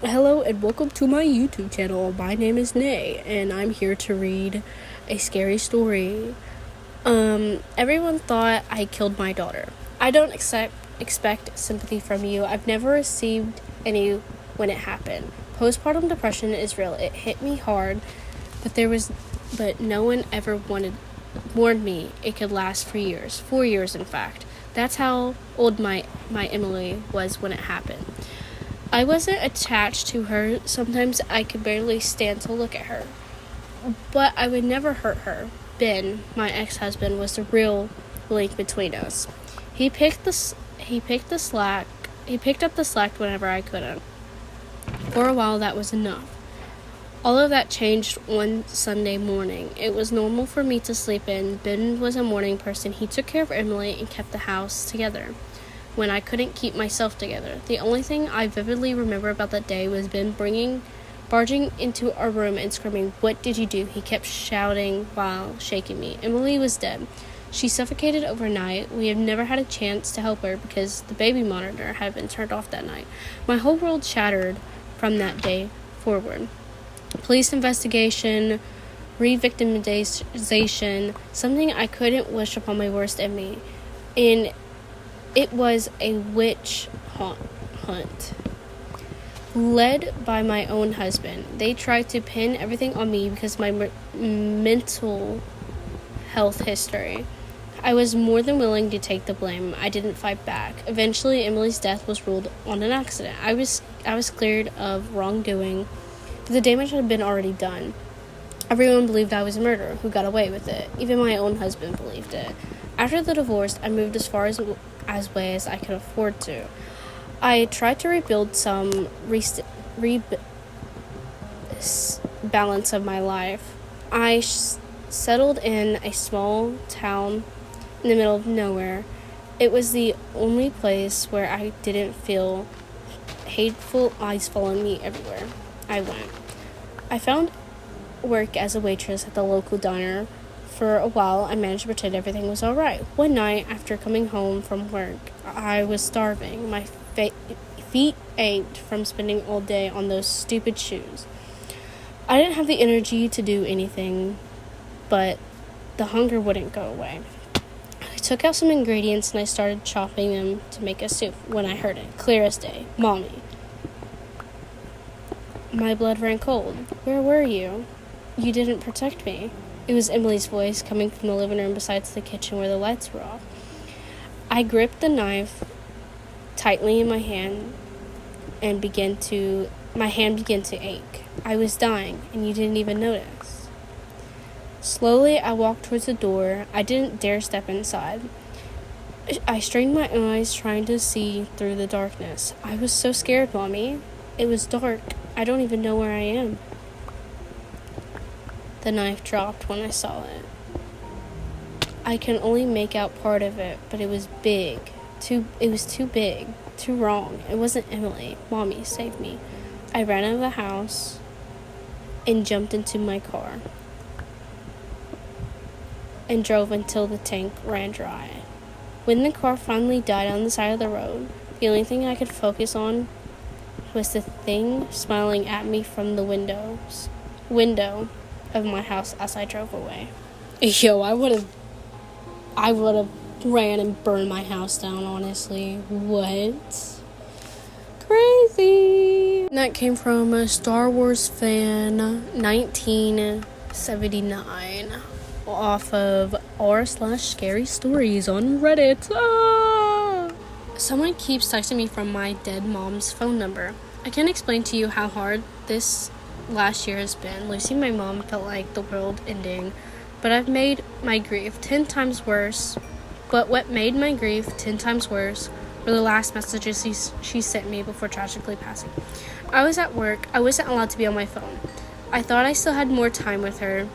Hello and welcome to my YouTube channel. My name is Nay and I'm here to read a scary story. Everyone thought I killed my daughter. I don't expect sympathy from you. I've never received any when it happened. Postpartum depression is real. It hit me hard, but no one ever warned me it could last for years. 4 years, in fact. That's how old my Emily was when it happened. I wasn't attached to her. Sometimes I could barely stand to look at her. But I would never hurt her. Ben, my ex-husband, was the real link between us. He picked up the slack whenever I couldn't. For a while that was enough. All of that changed one Sunday morning. It was normal for me to sleep in. Ben was a morning person. He took care of Emily and kept the house together when I couldn't keep myself together. The only thing I vividly remember about that day was Ben barging into our room and screaming, "What did you do?" He kept shouting while shaking me. Emily was dead. She suffocated overnight. We have never had a chance to help her because the baby monitor had been turned off that night. My whole world shattered from that day forward. Police investigation, re-victimization, something I couldn't wish upon my worst enemy. And it was a witch hunt, led by my own husband. They tried to pin everything on me because of my mental health history. I was more than willing to take the blame. I didn't fight back. Eventually, Emily's death was ruled on an accident. I was cleared of wrongdoing, but the damage had been already done. Everyone believed I was a murderer who got away with it. Even my own husband believed it. After the divorce, I moved as far away as I could afford to. I tried to rebuild some balance of my life. I settled in a small town in the middle of nowhere. It was the only place where I didn't feel hateful eyes following me everywhere I went. I found work as a waitress at the local diner. For a while, I managed to pretend everything was all right. One night, after coming home from work, I was starving. My feet ached from spending all day on those stupid shoes. I didn't have the energy to do anything, but the hunger wouldn't go away. I took out some ingredients and I started chopping them to make a soup when I heard it, clear as day. "Mommy." My blood ran cold. "Where were you? You didn't protect me." It was Emily's voice coming from the living room besides the kitchen where the lights were off. I gripped the knife tightly in my hand and my hand began to ache. I was dying, and you didn't even notice. Slowly, I walked towards the door. I didn't dare step inside. I strained my eyes, trying to see through the darkness. I was so scared, Mommy. It was dark. I don't even know where I am. The knife dropped when I saw it. I can only make out part of it, but it was big. It was too big, too wrong. It wasn't Emily. Mommy, save me. I ran out of the house and jumped into my car and drove until the tank ran dry. When the car finally died on the side of the road, the only thing I could focus on was the thing smiling at me from the window of my house as I drove away. Yo, I would have ran and burned my house down, honestly. What? Crazy. And that came from a Star Wars fan, 1979, off of r/scary stories on Reddit. Someone keeps texting me from my dead mom's phone number. I can't explain to you how hard this last year has been. Losing my mom felt like the world ending, but I've made my grief 10 times worse. But what made my grief 10 times worse were the last messages she sent me before tragically passing. I was at work. I wasn't allowed to be on my phone. I thought I still had more time with her,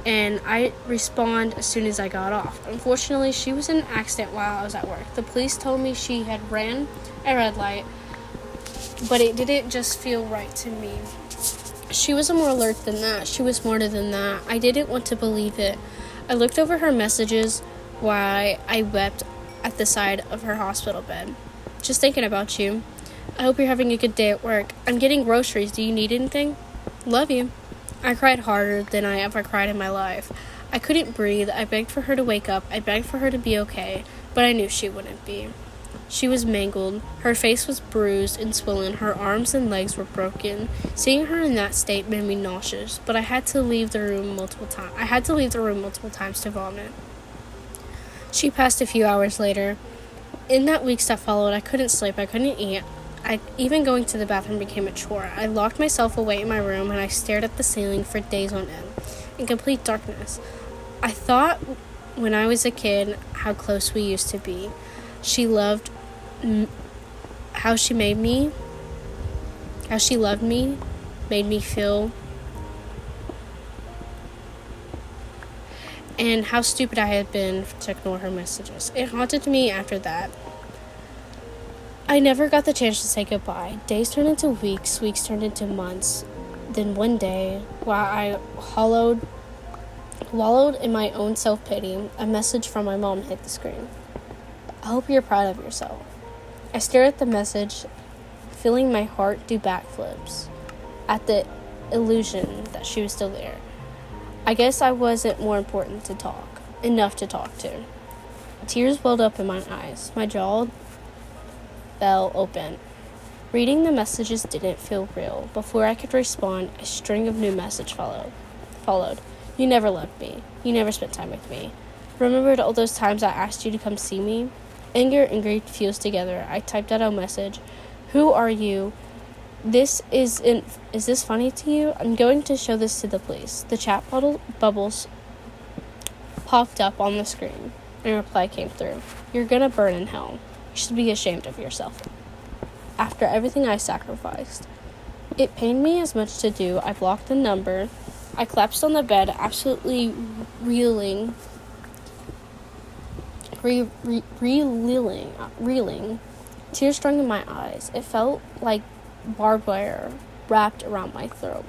and I respond as soon as I got off. Unfortunately, she was in an accident while I was at work. The police told me she had ran a red light, but it didn't just feel right to me. She was more alert than that. She was smarter than that. I didn't want to believe it. I looked over her messages while I wept at the side of her hospital bed. "Just thinking about you. I hope you're having a good day at work. I'm getting groceries. Do you need anything? Love you. I cried harder than I ever cried in my life. I couldn't breathe. I begged for her to wake up. I begged for her to be okay, but I knew she wouldn't be. She was mangled. Her face was bruised and swollen. Her arms and legs were broken. Seeing her in that state made me nauseous, but I had to leave the room multiple times to vomit. She passed a few hours later. In that weeks that followed, I couldn't sleep. I couldn't eat. Even going to the bathroom became a chore. I locked myself away in my room and I stared at the ceiling for days on end, in complete darkness. I thought when I was a kid how close we used to be. She loved how she loved me, made me feel, and how stupid I had been to ignore her messages. It haunted me after that. I never got the chance to say goodbye. Days turned into weeks, weeks turned into months. Then one day, while I wallowed in my own self-pity, a message from my mom hit the screen. I hope you're proud of yourself. I stared at the message, feeling my heart do backflips at the illusion that she was still there. I guess I wasn't enough to talk to. Tears welled up in my eyes. My jaw fell open. Reading the messages didn't feel real. Before I could respond, a string of new messages followed. You never loved me. You never spent time with me. Remembered all those times I asked you to come see me? Anger and grief fused together. I typed out a message. Who are you? Is this funny to you? I'm going to show this to the police. The chat bubbles popped up on the screen, and a reply came through. You're gonna burn in hell. You should be ashamed of yourself. After everything I sacrificed. It pained me as much to do. I blocked the number. I collapsed on the bed, absolutely reeling. Tears strung in my eyes. It felt like barbed wire wrapped around my throat.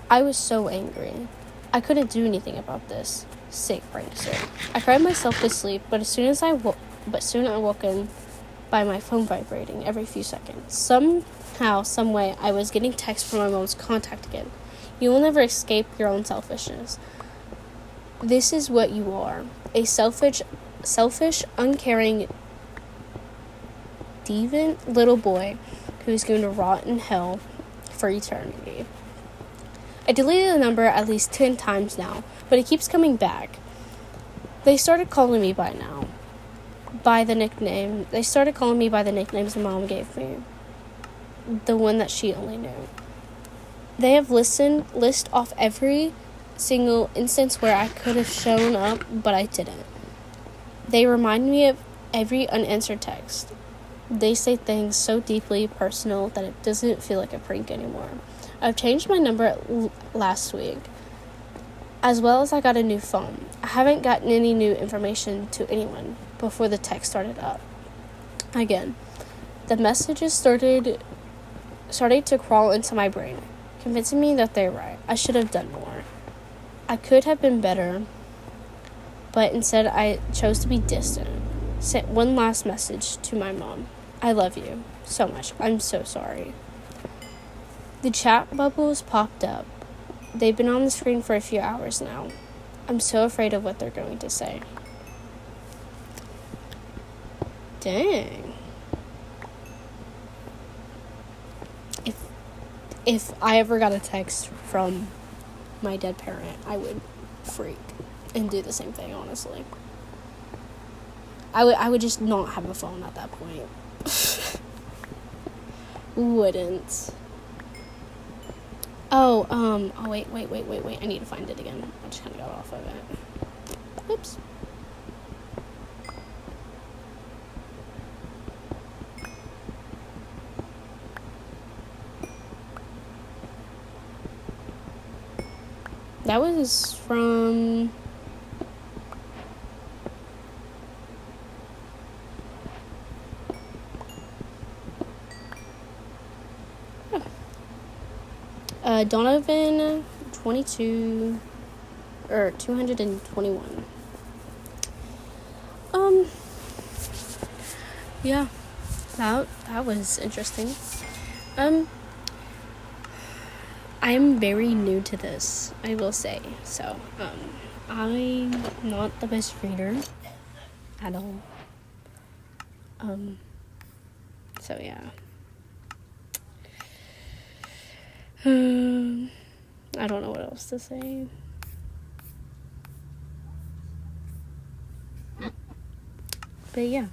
I was so angry. I couldn't do anything about this. Sick prankster. I cried myself to sleep, but soon I woken by my phone vibrating every few seconds. Somehow, someway, I was getting texts from my mom's contact again. You will never escape your own selfishness. This is what you are. A selfish, uncaring, deviant little boy who's going to rot in hell for eternity. I deleted the number at least 10 times now, but it keeps coming back. They started calling me by the nicknames the mom gave me. The one that she only knew. They have list off every single instance where I could have shown up, but I didn't. They remind me of every unanswered text. They say things so deeply personal that it doesn't feel like a prank anymore. I've changed my number last week, as well as I got a new phone. I haven't gotten any new information to anyone before the text started up. Again, the messages started to crawl into my brain, convincing me that they're right. I should have done more. I could have been better, but instead I chose to be distant. Sent one last message to my mom. I love you so much. I'm so sorry. The chat bubbles popped up. They've been on the screen for a few hours now. I'm so afraid of what they're going to say. Dang. If I ever got a text from my dead parent, I would freak and do the same thing, honestly. I would just not have a phone at that point. Wouldn't. Wait. I need to find it again. I just kind of got off of it. Oops. That was from... Donovan 22 or 221. Yeah, that that was interesting. I'm very new to this, I will say. So, I'm not the best reader at all. So yeah. I don't know what else to say. But yeah.